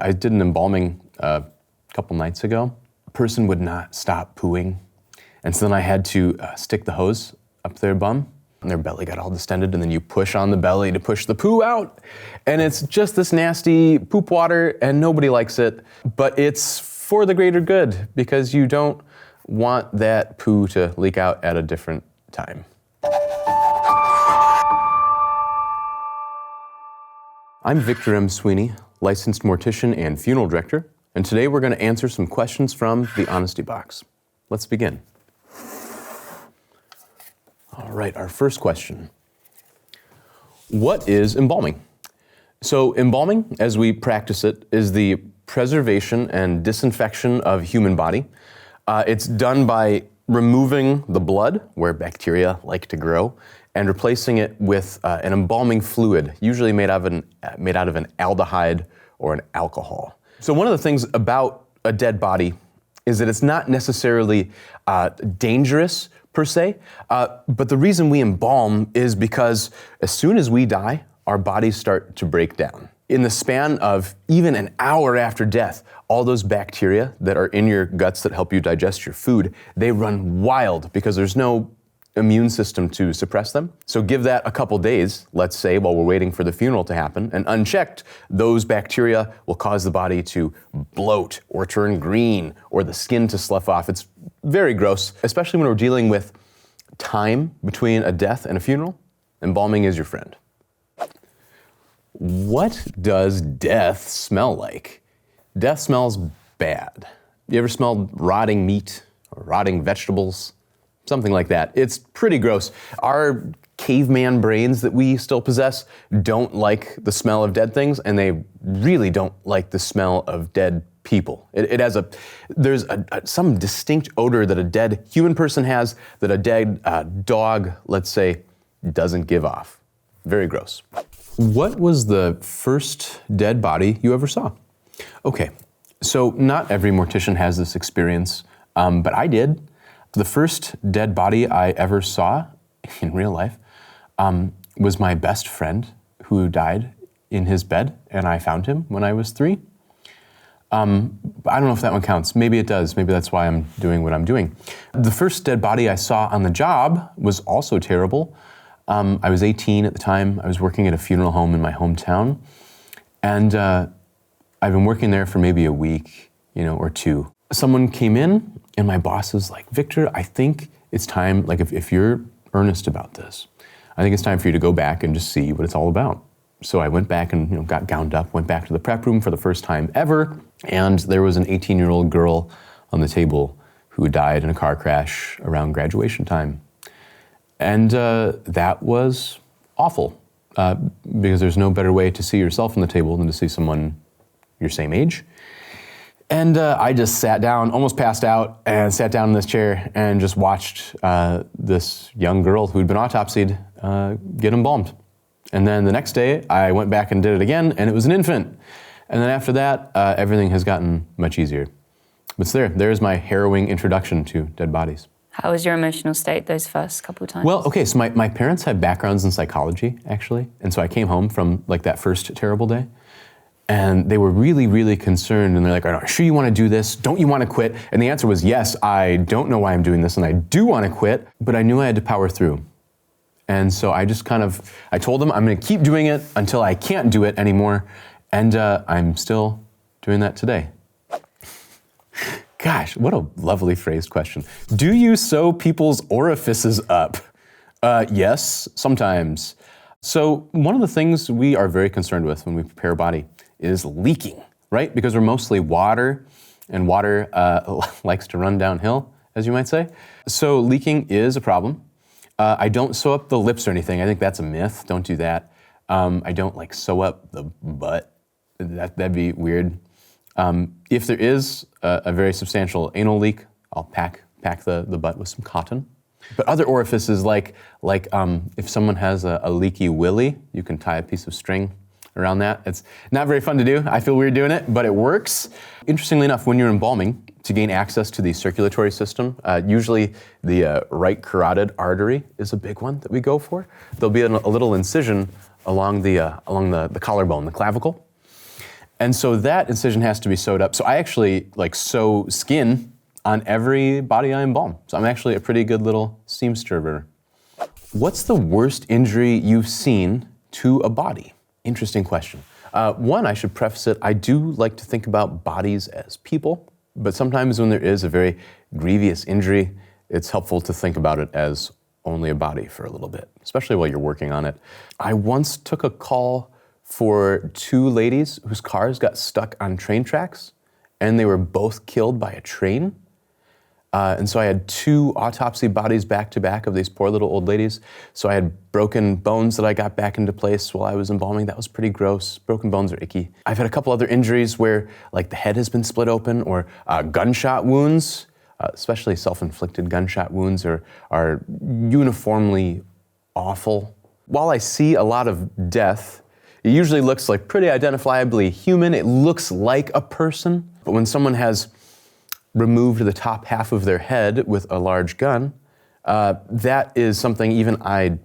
I did an embalming a couple nights ago. A person would not stop pooing. And so then I had to stick the hose up their bum, and their belly got all distended, and then you push on the belly to push the poo out. And it's just this nasty poop water, and nobody likes it. But it's for the greater good, because you don't want that poo to leak out at a different time. I'm Victor M. Sweeney, licensed mortician and funeral director, and today we're going to answer some questions from the Honesty Box. Let's begin. All right, our first question. What is embalming? So embalming, as we practice it, is the preservation and disinfection of human body. It's done by removing the blood, where bacteria like to grow, and replacing it with an embalming fluid, usually made out of an aldehyde or an alcohol. So one of the things about a dead body is that it's not necessarily dangerous per se, but the reason we embalm is because as soon as we die, our bodies start to break down. In the span of even an hour after death, all those bacteria that are in your guts that help you digest your food, they run wild because there's no immune system to suppress them. So give that a couple days, let's say, while we're waiting for the funeral to happen, and unchecked, those bacteria will cause the body to bloat or turn green or the skin to slough off. It's very gross, especially when we're dealing with time between a death and a funeral. Embalming is your friend. What does death smell like? Death smells bad. You ever smelled rotting meat or rotting vegetables? Something like that. It's pretty gross. Our caveman brains that we still possess don't like the smell of dead things, and they really don't like the smell of dead people. There's some distinct odor that a dead human person has that a dead dog, let's say, doesn't give off. Very gross. What was the first dead body you ever saw? Okay, so not every mortician has this experience, but I did. The first dead body I ever saw in real life was my best friend who died in his bed, and I found him when I was 3. I don't know if that one counts. Maybe it does. Maybe that's why I'm doing what I'm doing. The first dead body I saw on the job was also terrible. I was 18 at the time. I was working at a funeral home in my hometown, and I've been working there for maybe a week, or 2. Someone came in, and my boss was like, Victor, I think it's time, like if you're earnest about this, I think it's time for you to go back and just see what it's all about. So I went back and got gowned up, went back to the prep room for the first time ever, and there was an 18-year-old girl on the table who died in a car crash around graduation time. And that was awful, because there's no better way to see yourself on the table than to see someone your same age. And I just sat down, almost passed out, and sat down in this chair and just watched this young girl who'd been autopsied get embalmed. And then the next day, I went back and did it again, and it was an infant. And then after that, everything has gotten much easier. But there's my harrowing introduction to dead bodies. How was your emotional state those first couple of times? Well, okay, so my parents have backgrounds in psychology, actually. And so I came home from that first terrible day. And they were really, really concerned, and they're like, are you sure you want to do this? Don't you want to quit? And the answer was, yes, I don't know why I'm doing this, and I do want to quit, but I knew I had to power through. And so I just I told them I'm going to keep doing it until I can't do it anymore, and I'm still doing that today. Gosh, what a lovely phrased question. Do you sew people's orifices up? Yes, sometimes. So one of the things we are very concerned with when we prepare a body is leaking, right? Because we're mostly water, and water likes to run downhill, as you might say. So leaking is a problem. I don't sew up the lips or anything. I think that's a myth. Don't do that. I don't sew up the butt. That'd be weird. If there is a very substantial anal leak, I'll pack the butt with some cotton. But other orifices, like if someone has a leaky willy, you can tie a piece of string around that. It's not very fun to do. I feel weird doing it, but it works. Interestingly enough, when you're embalming, to gain access to the circulatory system, usually the right carotid artery is a big one that we go for. There'll be a little incision along the collarbone, the clavicle. And so that incision has to be sewed up. So I actually like sew skin on every body I embalm. So I'm actually a pretty good little seamster. What's the worst injury you've seen to a body? Interesting question. One, I should preface it, I do like to think about bodies as people, but sometimes when there is a very grievous injury, it's helpful to think about it as only a body for a little bit, especially while you're working on it. I once took a call for two ladies whose cars got stuck on train tracks, and they were both killed by a train. And so I had two autopsy bodies back to back of these poor little old ladies. So I had broken bones that I got back into place while I was embalming. That was pretty gross. Broken bones are icky. I've had a couple other injuries where like the head has been split open, or gunshot wounds, especially self-inflicted gunshot wounds are uniformly awful. While I see a lot of death, it usually looks like pretty identifiably human. It looks like a person. But when someone has removed the top half of their head with a large gun, that is something even I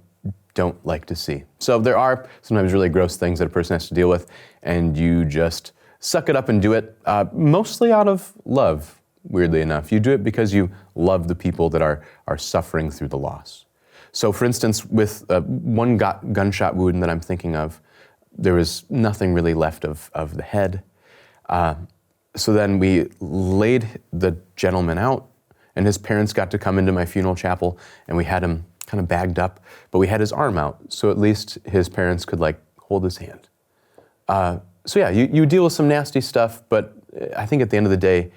don't like to see. So there are sometimes really gross things that a person has to deal with, and you just suck it up and do it, mostly out of love, weirdly enough. You do it because you love the people that are suffering through the loss. So for instance, with one gunshot wound that I'm thinking of, there was nothing really left of the head. So then we laid the gentleman out, and his parents got to come into my funeral chapel, and we had him kind of bagged up, but we had his arm out, so at least his parents could like hold his hand. So yeah, you deal with some nasty stuff, but I think at the end of the day,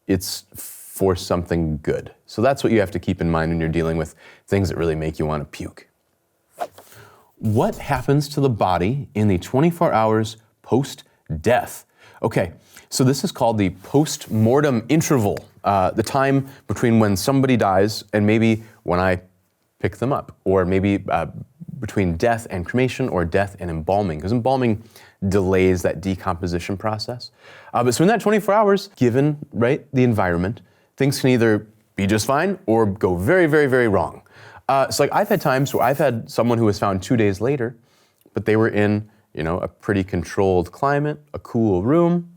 it's for something good. So that's what you have to keep in mind when you're dealing with things that really make you want to puke. What happens to the body in the 24 hours post-death? Okay, so this is called the post-mortem interval, the time between when somebody dies and maybe when I pick them up, or maybe between death and cremation, or death and embalming, because embalming delays that decomposition process. But so in that 24 hours, given the environment, things can either be just fine or go very, very, very wrong. So like I've had times where I've had someone who was found 2 days later, but they were in a pretty controlled climate, a cool room,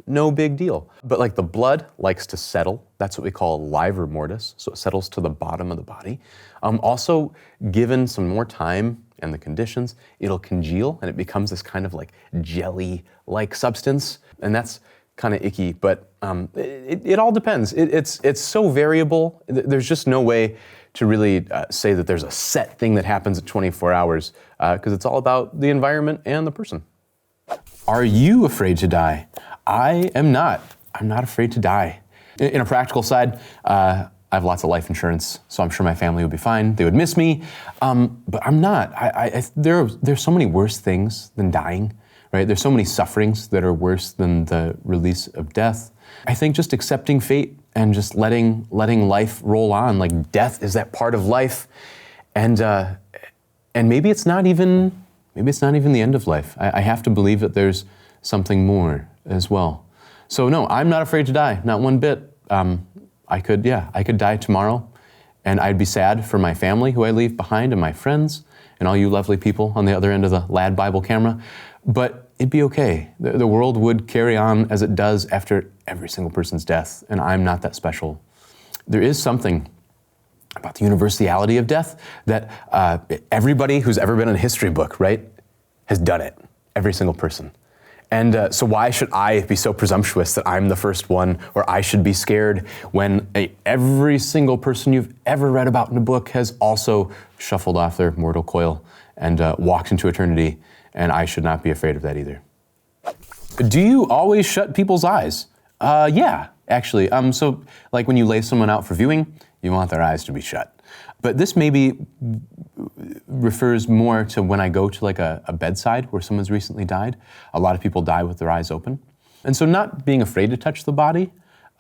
no big deal. But like the blood likes to settle. That's what we call livor mortis, so it settles to the bottom of the body. Also, given some more time and the conditions, it'll congeal and it becomes this kind of like jelly-like substance, and that's kind of icky, but it all depends. It's so variable. There's just no way to really say that there's a set thing that happens at 24 hours, because it's all about the environment and the person. Are you afraid to die? I am not. I'm not afraid to die. In a practical side, I have lots of life insurance, so I'm sure my family would be fine. They would miss me, but I'm not. There's so many worse things than dying, right? There's so many sufferings that are worse than the release of death. I think just accepting fate and just letting life roll on, like death is that part of life, and maybe it's not even the end of life. I have to believe that there's something more as well. So no, I'm not afraid to die, not one bit. I could die tomorrow, and I'd be sad for my family who I leave behind, and my friends, and all you lovely people on the other end of the LADbible camera, but it'd be okay. The world would carry on as it does after every single person's death, and I'm not that special. There is something about the universality of death that everybody who's ever been in a history book, has done it, every single person. And so why should I be so presumptuous that I'm the first one, or I should be scared when every single person you've ever read about in a book has also shuffled off their mortal coil and walked into eternity, and I should not be afraid of that either. Do you always shut people's eyes? Yeah, actually. So like when you lay someone out for viewing, you want their eyes to be shut. But this maybe refers more to when I go to like a bedside where someone's recently died. A lot of people die with their eyes open. And so not being afraid to touch the body,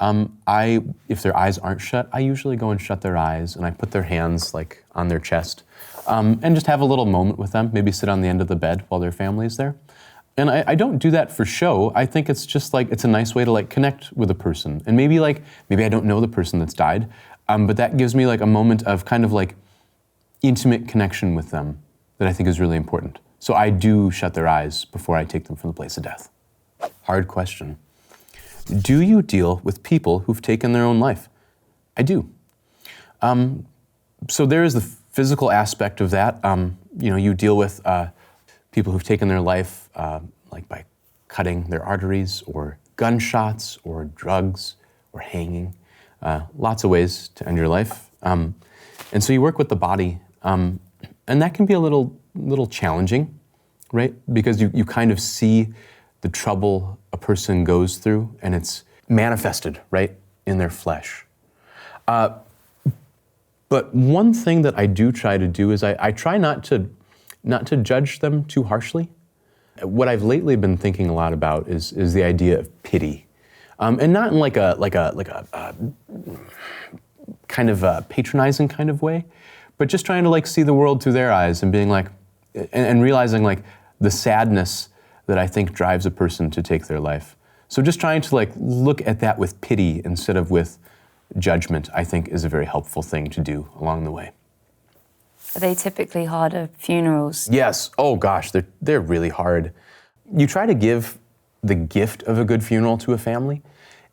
if their eyes aren't shut, I usually go and shut their eyes, and I put their hands like on their chest, and just have a little moment with them, maybe sit on the end of the bed while their family's there. And I don't do that for show. I think it's just like, it's a nice way to like connect with a person. And maybe I don't know the person that's died, but that gives me like a moment of kind of like intimate connection with them that I think is really important. So I do shut their eyes before I take them from the place of death. Hard question. Do you deal with people who've taken their own life? I do. So there is the physical aspect of that. You deal with people who've taken their life, like by cutting their arteries, or gunshots, or drugs, or hanging. Lots of ways to end your life. And so you work with the body, and that can be a little challenging, right? Because you kind of see the trouble a person goes through, and it's manifested, right, in their flesh. But one thing that I do try to do is I try not to judge them too harshly. What I've lately been thinking a lot about is the idea of pity, and not in like a kind of a patronizing kind of way, but just trying to like see the world through their eyes and being like, and realizing like the sadness that I think drives a person to take their life. So just trying to like look at that with pity instead of with judgment, I think, is a very helpful thing to do along the way. Are they typically harder funerals? Yes. Oh gosh, they're really hard. You try to give the gift of a good funeral to a family,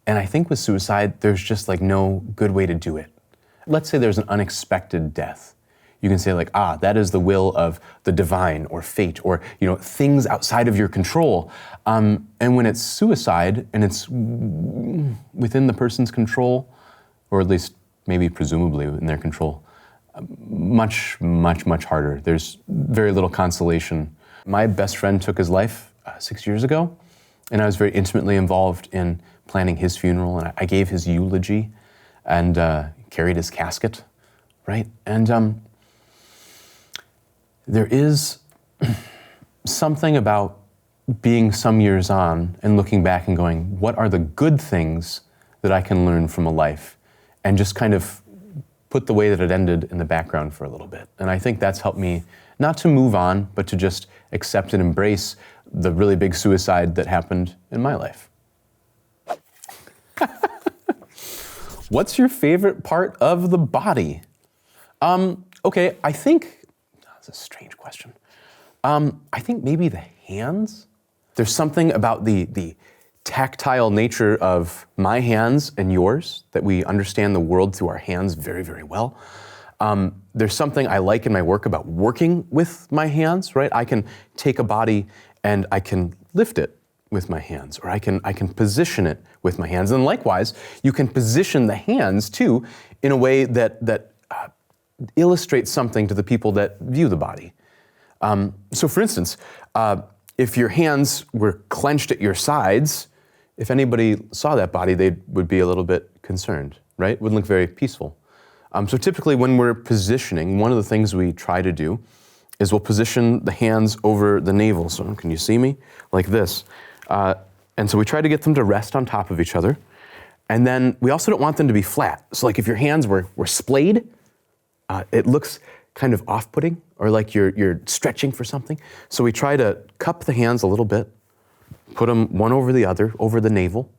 and I think with suicide, there's just like no good way to do it. Let's say there's an unexpected death. You can say like, that is the will of the divine or fate, or things outside of your control. And when it's suicide and it's within the person's control, or at least maybe presumably in their control, much, much, much harder. There's very little consolation. My best friend took his life 6 years ago, and I was very intimately involved in planning his funeral, and I gave his eulogy and carried his casket, right? And there is something about being some years on and looking back and going, what are the good things that I can learn from a life? And just kind of put the way that it ended in the background for a little bit. And I think that's helped me not to move on, but to just accept and embrace the really big suicide that happened in my life. What's your favorite part of the body? Okay, I think, that's a strange question. I think maybe the hands. There's something about the tactile nature of my hands and yours, that we understand the world through our hands very, very well. There's something I like in my work about working with my hands, right? I can take a body and I can lift it with my hands, or I can position it with my hands. And likewise, you can position the hands too in a way that illustrates something to the people that view the body. So for instance, if your hands were clenched at your sides, if anybody saw that body, they would be a little bit concerned, right? Wouldn't look very peaceful. So typically when we're positioning, one of the things we try to do is we'll position the hands over the navel. So can you see me? Like this. And so we try to get them to rest on top of each other. And then we also don't want them to be flat. So like if your hands were splayed, it looks kind of off-putting, or like you're stretching for something. So we try to cup the hands a little bit, put them one over the other, over the navel.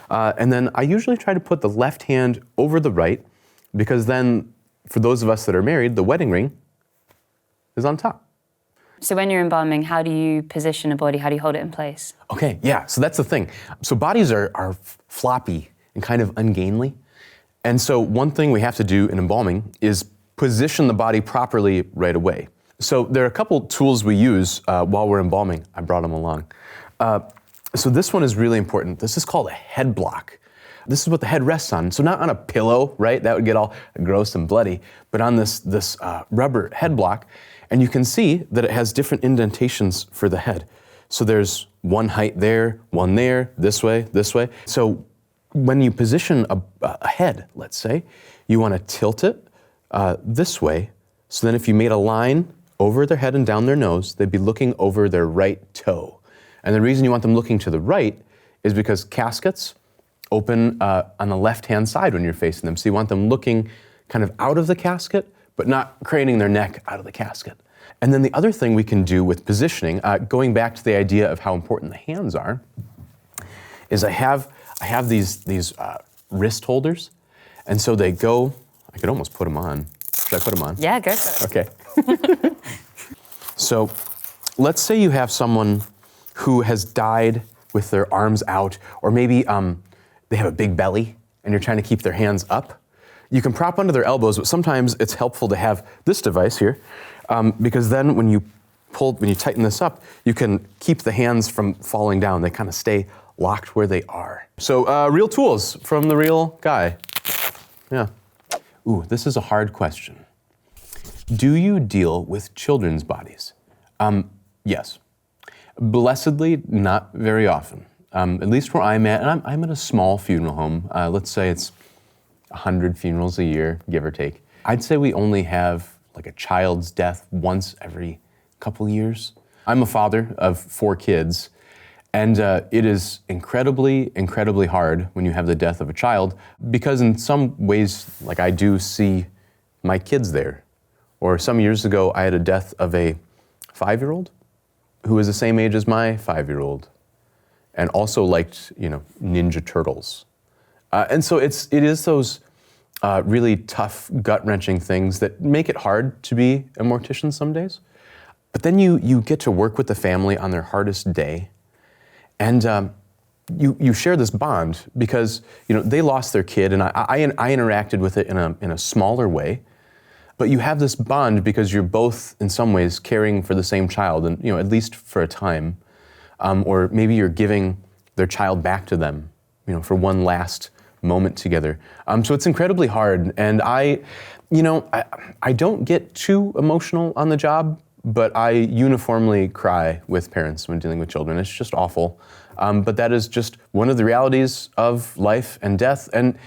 And then I usually try to put the left hand over the right, because then for those of us that are married, the wedding ring is on top. So when you're embalming, how do you position a body? How do you hold it in place? Okay, yeah, so that's the thing. So bodies are floppy and kind of ungainly. And so one thing we have to do in embalming is position the body properly right away. So there are a couple tools we use while we're embalming. I brought them along. So this one is really important. This is called a head block. This is what the head rests on. So not on a pillow, right? That would get all gross and bloody, but on this rubber head block. And you can see that it has different indentations for the head. So there's one height there, one there, this way, this way. So when you position a head, let's say, you want to tilt it this way. So then if you made a line over their head and down their nose, they'd be looking over their right toe. And the reason you want them looking to the right is because caskets open on the left-hand side when you're facing them. So you want them looking kind of out of the casket, but not craning their neck out of the casket. And then the other thing we can do with positioning, going back to the idea of how important the hands are, is I have these wrist holders, and so they go. I could almost put them on. Should I put them on? Yeah, go for it. Okay. So let's say you have someone who has died with their arms out, or maybe they have a big belly and you're trying to keep their hands up. You can prop under their elbows, but sometimes it's helpful to have this device here, because then when you tighten this up, you can keep the hands from falling down. They kind of stay locked where they are. So real tools from the real guy. Yeah. Ooh, this is a hard question. Do you deal with children's bodies? Yes. Blessedly, not very often. At least where I'm at, and I'm at a small funeral home. Let's say it's 100 funerals a year, give or take. I'd say we only have like a child's death once every couple years. I'm a father of 4 kids, and it is incredibly, incredibly hard when you have the death of a child, because in some ways, like, I do see my kids there. Or some years ago, I had a death of a 5-year-old who was the same age as my 5-year-old, and also liked, Ninja Turtles. And so it is those really tough, gut-wrenching things that make it hard to be a mortician some days. But then you get to work with the family on their hardest day, and you share this bond because they lost their kid, and I interacted with it in a smaller way. But you have this bond because you're both, in some ways, caring for the same child, and at least for a time, or maybe you're giving their child back to them, for one last moment together. So it's incredibly hard, and I don't get too emotional on the job, but I uniformly cry with parents when dealing with children. It's just awful, but that is just one of the realities of life and death, and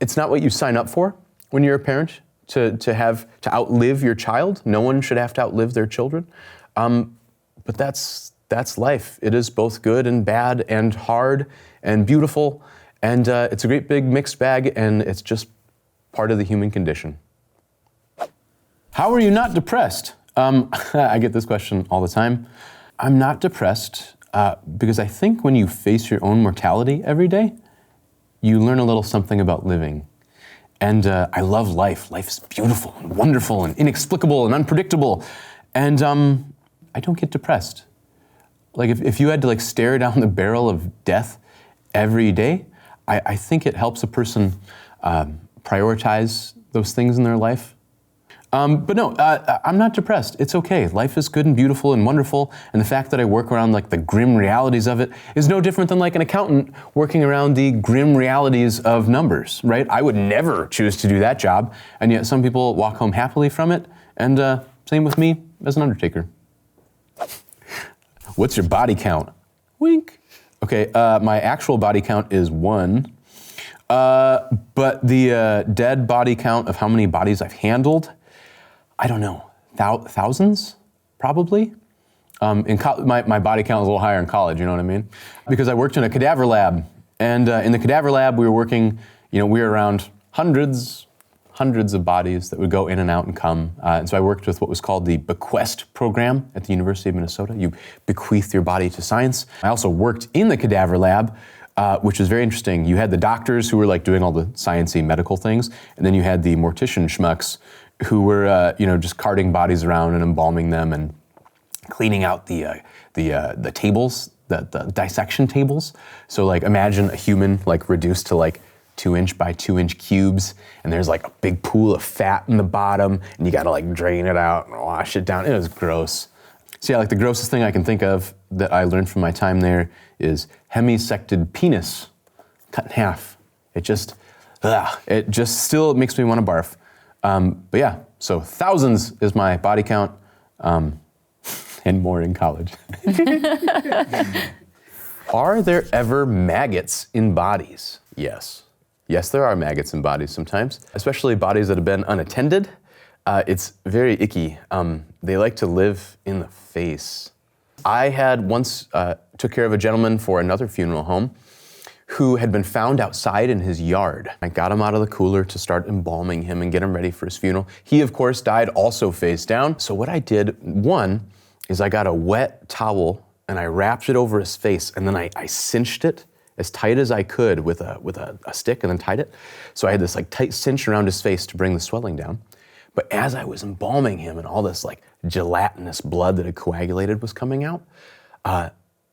it's not what you sign up for when you're a parent. To outlive your child. No one should have to outlive their children. But that's life. It is both good and bad and hard and beautiful. And it's a great big mixed bag, and it's just part of the human condition. How are you not depressed? I get this question all the time. I'm not depressed because I think when you face your own mortality every day, you learn a little something about living. And I love life. Life's beautiful and wonderful and inexplicable and unpredictable. And I don't get depressed. Like if you had to stare down the barrel of death every day, I think it helps a person prioritize those things in their life. But no, I'm not depressed. It's okay. Life is good and beautiful and wonderful, and the fact that I work around the grim realities of it is no different than an accountant working around the grim realities of numbers, right? I would never choose to do that job, and yet some people walk home happily from it, and same with me as an undertaker. What's your body count? Wink. Okay, my actual body count is 1, but the dead body count of how many bodies I've handled, I don't know, thousands, probably. My body count was a little higher in college, you know what I mean? Because I worked in a cadaver lab, and in the cadaver lab we were working, we were around hundreds of bodies that would go in and out and come. And so I worked with what was called the bequest program at the University of Minnesota. You bequeath your body to science. I also worked in the cadaver lab, which was very interesting. You had the doctors who were doing all the sciencey medical things, and then you had the mortician schmucks who were, just carting bodies around and embalming them and cleaning out the tables, the dissection tables. So imagine a human reduced to 2-inch by 2-inch cubes, and there's a big pool of fat in the bottom, and you gotta drain it out and wash it down. It was gross. So yeah, the grossest thing I can think of that I learned from my time there is hemisected penis, cut in half. It just still makes me want to barf. But yeah, so thousands is my body count, and more in college. Are there ever maggots in bodies? Yes. Yes, there are maggots in bodies sometimes, especially bodies that have been unattended. It's very icky. They like to live in the face. I had once took care of a gentleman for another funeral home who had been found outside in his yard. I got him out of the cooler to start embalming him and get him ready for his funeral. He, of course, died also face down. So what I did, one, is I got a wet towel and I wrapped it over his face, and then I cinched it as tight as I could with a stick, and then tied it. So I had this tight cinch around his face to bring the swelling down. But as I was embalming him and all this gelatinous blood that had coagulated was coming out,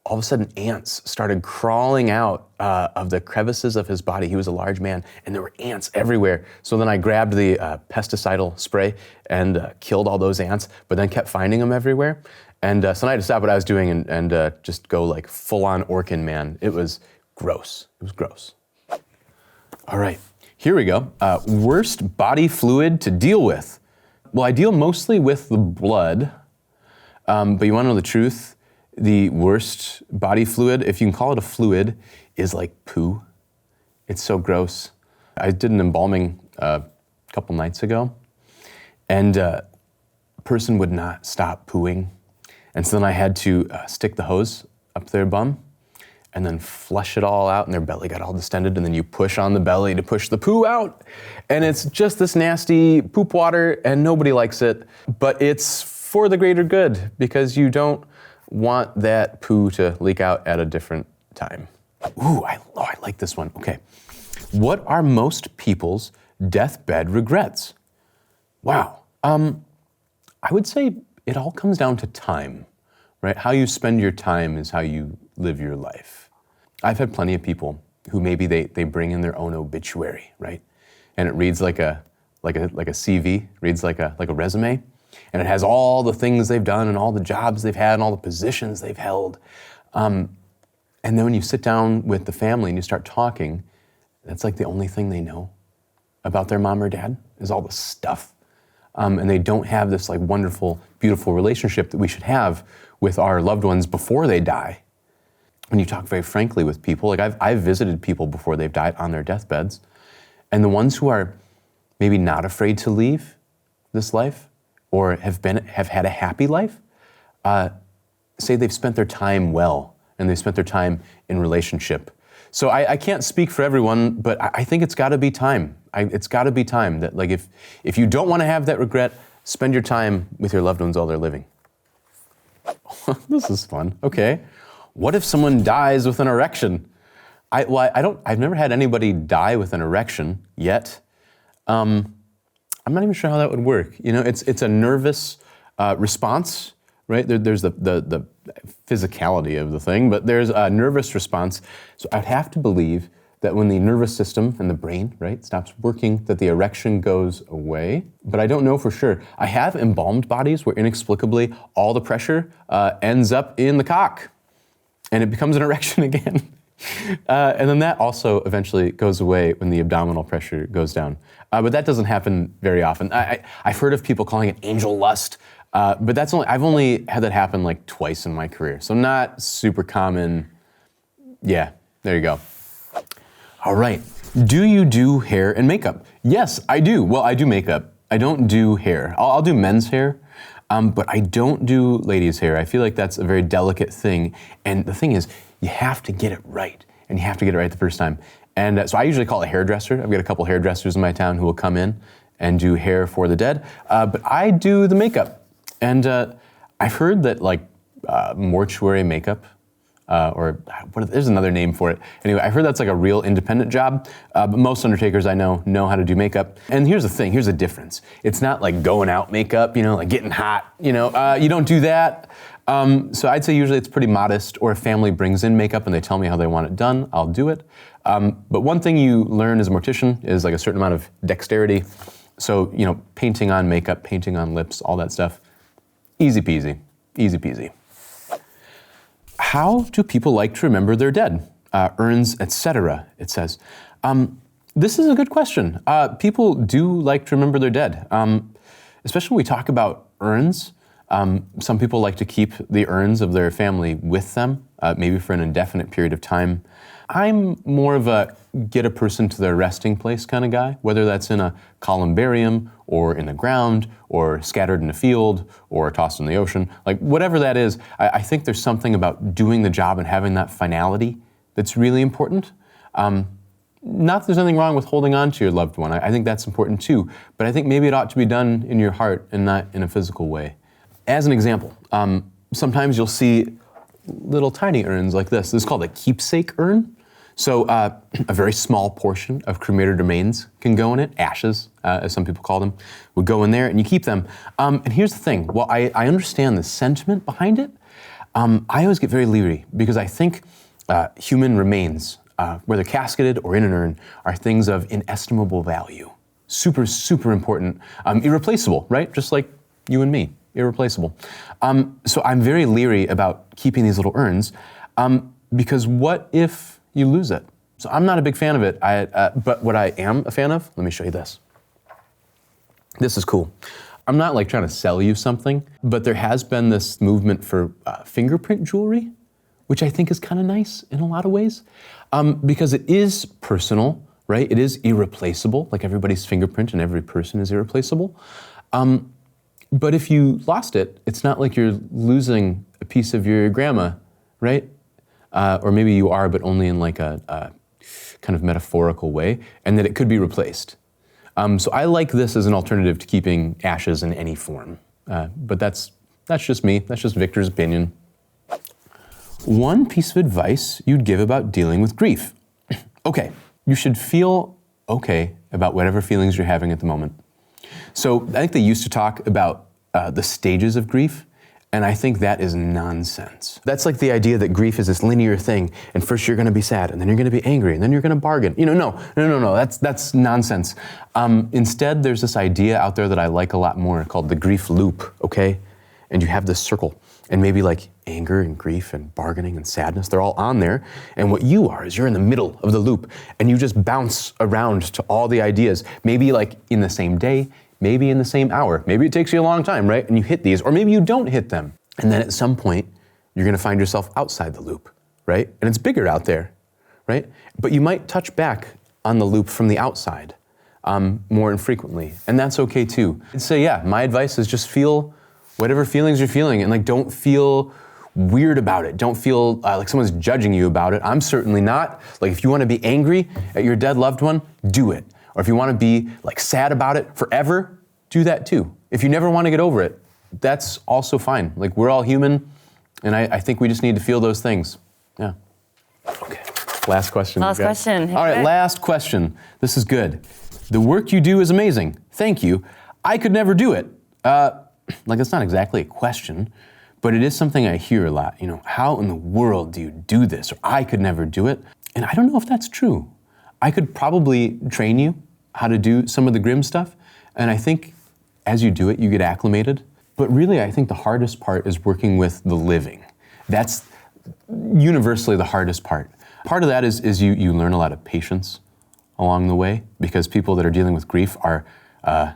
all of a sudden ants started crawling out of the crevices of his body. He was a large man, and there were ants everywhere. So then I grabbed the pesticidal spray and killed all those ants, but then kept finding them everywhere. And so then I had to stop what I was doing and just go like full-on Orkin man. It was gross. It was gross. All right, here we go. Worst body fluid to deal with. Well, I deal mostly with the blood, but you wanna know the truth? The worst body fluid, if you can call it a fluid, is like poo. It's so gross. I did an embalming a couple nights ago, and a person would not stop pooing. And so then I had to stick the hose up their bum and then flush it all out, and their belly got all distended, and then you push on the belly to push the poo out. And it's just this nasty poop water, and nobody likes it, but it's for the greater good, because you don't want that poo to leak out at a different time. Ooh, I like this one. Okay. What are most people's deathbed regrets? Wow. I would say it all comes down to time, right? How you spend your time is how you live your life. I've had plenty of people who maybe they bring in their own obituary, right? And it reads like a CV, reads like a resume. And it has all the things they've done and all the jobs they've had and all the positions they've held. And then when you sit down with the family and you start talking, that's like the only thing they know about their mom or dad is all the stuff. And they don't have this like wonderful, beautiful relationship that we should have with our loved ones before they die. When you talk very frankly with people, like I've visited people before they've died on their deathbeds, and the ones who are maybe not afraid to leave this life, or have had a happy life, say they've spent their time well, and they've spent their time in relationship. So I can't speak for everyone, but I think it's gotta be time. It's gotta be time that like if you don't wanna have that regret, spend your time with your loved ones while they're living. This is fun, okay. What if someone dies with an erection? I've never had anybody die with an erection yet. I'm not even sure how that would work. You know, it's a nervous response, right? There's the physicality of the thing, but there's a nervous response. So I'd have to believe that when the nervous system and the brain, right, stops working, that the erection goes away. But I don't know for sure. I have embalmed bodies where inexplicably all the pressure ends up in the cock, and it becomes an erection again. And then that also eventually goes away when the abdominal pressure goes down. But that doesn't happen very often. I've heard of people calling it angel lust, but I've only had that happen like twice in my career. So not super common. Yeah, there you go. All right, do you do hair and makeup? Yes, I do. Well, I do makeup. I don't do hair. I'll do men's hair, but I don't do ladies' hair. I feel like that's a very delicate thing. And the thing is, you have to get it right, and you have to get it right the first time. And so I usually call a hairdresser. I've got a couple hairdressers in my town who will come in and do hair for the dead, but I do the makeup. And I've heard that like mortuary makeup, there's another name for it. Anyway, I heard that's like a real independent job, but most undertakers I know how to do makeup. And here's the thing, here's the difference. It's not like going out makeup, like getting hot, you don't do that. So I'd say usually it's pretty modest, or if family brings in makeup and they tell me how they want it done, I'll do it. But one thing you learn as a mortician is like a certain amount of dexterity. So, painting on makeup, painting on lips, all that stuff, easy peasy, easy peasy. How do people like to remember their dead? Urns, etc., it says. This is a good question. People do like to remember their dead, especially when we talk about urns. Some people like to keep the urns of their family with them, maybe for an indefinite period of time. I'm more of a get a person to their resting place kind of guy, whether that's in a columbarium or in the ground or scattered in a field or tossed in the ocean, like whatever that is. I think there's something about doing the job and having that finality that's really important. Not that there's anything wrong with holding on to your loved one. I think that's important too, but I think maybe it ought to be done in your heart and not in a physical way. As an example, sometimes you'll see little tiny urns like this. This is called a keepsake urn. So a very small portion of cremated remains can go in it, ashes, as some people call them, would go in there and you keep them. And here's the thing, while I understand the sentiment behind it, I always get very leery because I think human remains, whether casketed or in an urn, are things of inestimable value. Super, super important, irreplaceable, right? Just like you and me, irreplaceable. So I'm very leery about keeping these little urns because what if you lose it? So I'm not a big fan of it, but what I am a fan of, let me show you this. This is cool. I'm not like trying to sell you something, but there has been this movement for fingerprint jewelry, which I think is kind of nice in a lot of ways, because it is personal, right? It is irreplaceable, like everybody's fingerprint and every person is irreplaceable. But if you lost it, it's not like you're losing a piece of your grandma, right? Or maybe you are, but only in like a kind of metaphorical way, and that it could be replaced. So I like this as an alternative to keeping ashes in any form. But that's just me, that's just Victor's opinion. One piece of advice you'd give about dealing with grief. Okay, you should feel okay about whatever feelings you're having at the moment. So I think they used to talk about the stages of grief, and I think that is nonsense. That's like the idea that grief is this linear thing, and first you're gonna be sad, and then you're gonna be angry, and then you're gonna bargain. No, that's nonsense. Instead, there's this idea out there that I like a lot more called the grief loop, okay? And you have this circle, and maybe like anger and grief and bargaining and sadness, they're all on there, and what you are is you're in the middle of the loop, and you just bounce around to all the ideas, maybe like in the same day, maybe in the same hour. Maybe it takes you a long time, right? And you hit these, or maybe you don't hit them. And then at some point, you're gonna find yourself outside the loop, right? And it's bigger out there, right? But you might touch back on the loop from the outside more infrequently, and that's okay too. I'd say, yeah, my advice is just feel whatever feelings you're feeling, and like don't feel weird about it. Don't feel like someone's judging you about it. I'm certainly not. Like if you wanna be angry at your dead loved one, do it. Or if you want to be like sad about it forever, do that too. If you never want to get over it, that's also fine. Like we're all human, and I think we just need to feel those things. Yeah. Okay. Last question. Last question. All right, last question. This is good. The work you do is amazing. Thank you. I could never do it. Like it's not exactly a question, but it is something I hear a lot. You know, how in the world do you do this? Or I could never do it. And I don't know if that's true. I could probably train you how to do some of the grim stuff, and I think as you do it, you get acclimated. But really, I think the hardest part is working with the living. That's universally the hardest part. Part of that is you learn a lot of patience along the way, because people that are dealing with grief are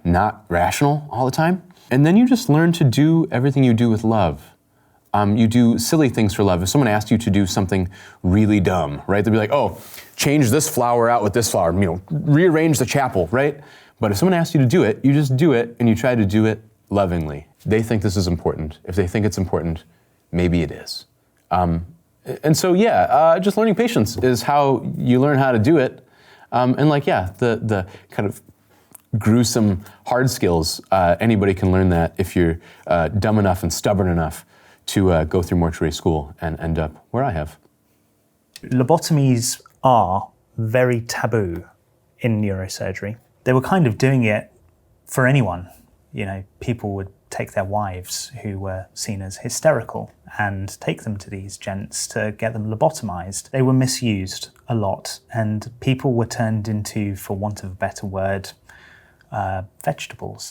not rational all the time. And then you just learn to do everything you do with love. You do silly things for love. If someone asked you to do something really dumb, right? They'd be like, oh, change this flower out with this flower, rearrange the chapel, right? But if someone asks you to do it, you just do it, and you try to do it lovingly. They think this is important. If they think it's important, maybe it is. And so, yeah, just learning patience is how you learn how to do it. And like, yeah, the kind of gruesome hard skills, anybody can learn that if you're dumb enough and stubborn enough to go through mortuary school and end up where I have. Lobotomies are very taboo in neurosurgery. They were kind of doing it for anyone. You know, people would take their wives who were seen as hysterical and take them to these gents to get them lobotomized. They were misused a lot, and people were turned into, for want of a better word, vegetables.